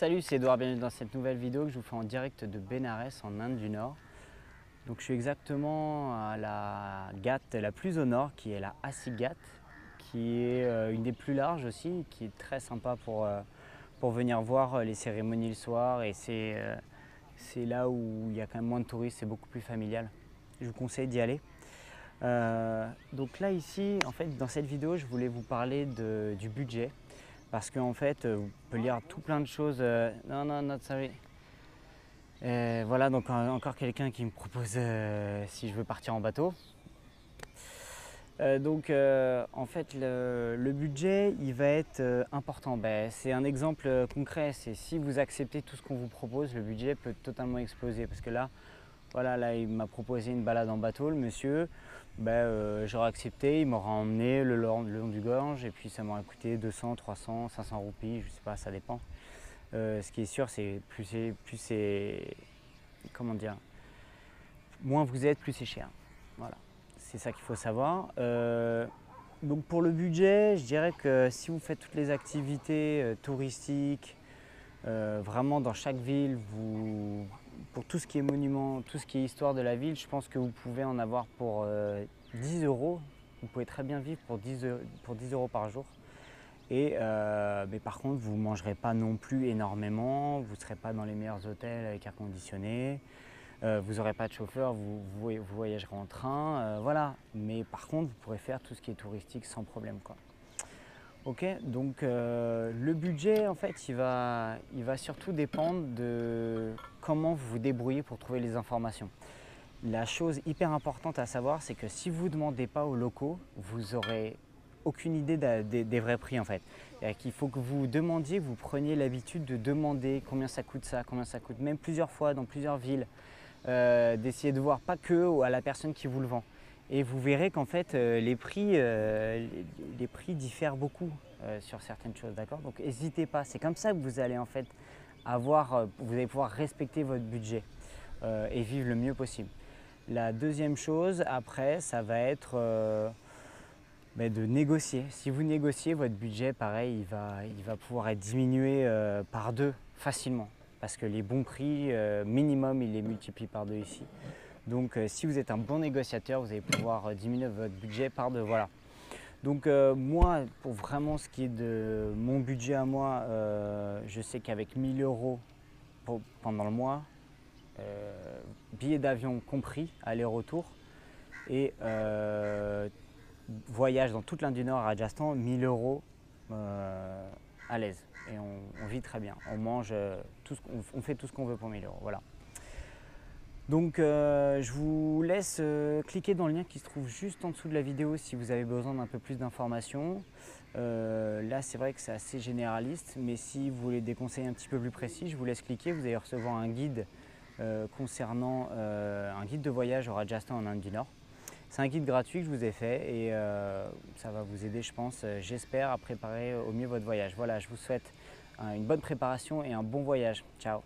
Salut, c'est Edouard, bienvenue dans cette nouvelle vidéo que je vous fais en direct de Bénarès en Inde du Nord. Donc je suis exactement à la Ghat la plus au nord, qui est la Assi Ghat, qui est une des plus larges aussi, qui est très sympa pour venir voir les cérémonies le soir, et c'est là où il y a quand même moins de touristes, c'est beaucoup plus familial. Je vous conseille d'y aller. Donc là ici, en fait, dans cette vidéo, je voulais vous parler du budget. Parce qu'en fait, vous pouvez lire tout plein de choses. Non, non, not sorry. Voilà, donc encore quelqu'un qui me propose si je veux partir en bateau. En fait, le budget, il va être important. C'est un exemple concret. C'est si vous acceptez tout ce qu'on vous propose, le budget peut totalement exploser. Parce que là, voilà, là, il m'a proposé une balade en bateau, le monsieur. J'aurais accepté, il m'aurait emmené le long du Gange et puis ça m'aurait coûté 200, 300, 500 roupies, je sais pas, ça dépend. Ce qui est sûr, c'est comment dire, moins vous êtes, plus c'est cher. Voilà, c'est ça qu'il faut savoir. Donc pour le budget, je dirais que si vous faites toutes les activités touristiques, vraiment dans chaque ville, pour tout ce qui est monument, tout ce qui est histoire de la ville, je pense que vous pouvez en avoir pour 10 euros. Vous pouvez très bien vivre pour 10 euros par jour. Mais par contre, vous ne mangerez pas non plus énormément, vous ne serez pas dans les meilleurs hôtels avec air conditionné, vous n'aurez pas de chauffeur, vous voyagerez en train, voilà. Mais par contre, vous pourrez faire tout ce qui est touristique sans problème, quoi. Ok, donc le budget, en fait, il va surtout dépendre de comment vous vous débrouillez pour trouver les informations. La chose hyper importante à savoir, c'est que si vous ne demandez pas aux locaux, vous n'aurez aucune idée des vrais prix, en fait. Il faut que vous demandiez, vous preniez l'habitude de demander combien ça, combien ça coûte, même plusieurs fois dans plusieurs villes, d'essayer de voir pas que à la personne qui vous le vend. Et vous verrez qu'en fait, les prix diffèrent beaucoup sur certaines choses, d'accord? Donc n'hésitez pas, c'est comme ça que vous allez en fait vous allez pouvoir respecter votre budget et vivre le mieux possible. La deuxième chose après, ça va être de négocier. Si vous négociez, votre budget, pareil, il va pouvoir être diminué par 2 facilement. Parce que les bons prix, minimum, ils les multiplient par 2 ici. Donc si vous êtes un bon négociateur, vous allez pouvoir diminuer votre budget par 2. Voilà. Donc moi, pour vraiment ce qui est de mon budget à moi, je sais qu'avec 1000 euros pendant le mois, billets d'avion compris, aller-retour, et voyage dans toute l'Inde du Nord à Rajasthan, 1000 euros à l'aise. Et on vit très bien. On mange, on fait tout ce qu'on veut pour 1000 euros. Voilà. Donc je vous laisse cliquer dans le lien qui se trouve juste en dessous de la vidéo si vous avez besoin d'un peu plus d'informations. Là c'est vrai que c'est assez généraliste, mais si vous voulez des conseils un petit peu plus précis, je vous laisse cliquer. Vous allez recevoir un guide concernant un guide de voyage au Rajasthan en Inde du Nord. C'est un guide gratuit que je vous ai fait et ça va vous aider, je pense, j'espère, à préparer au mieux votre voyage. Voilà, je vous souhaite une bonne préparation et un bon voyage. Ciao!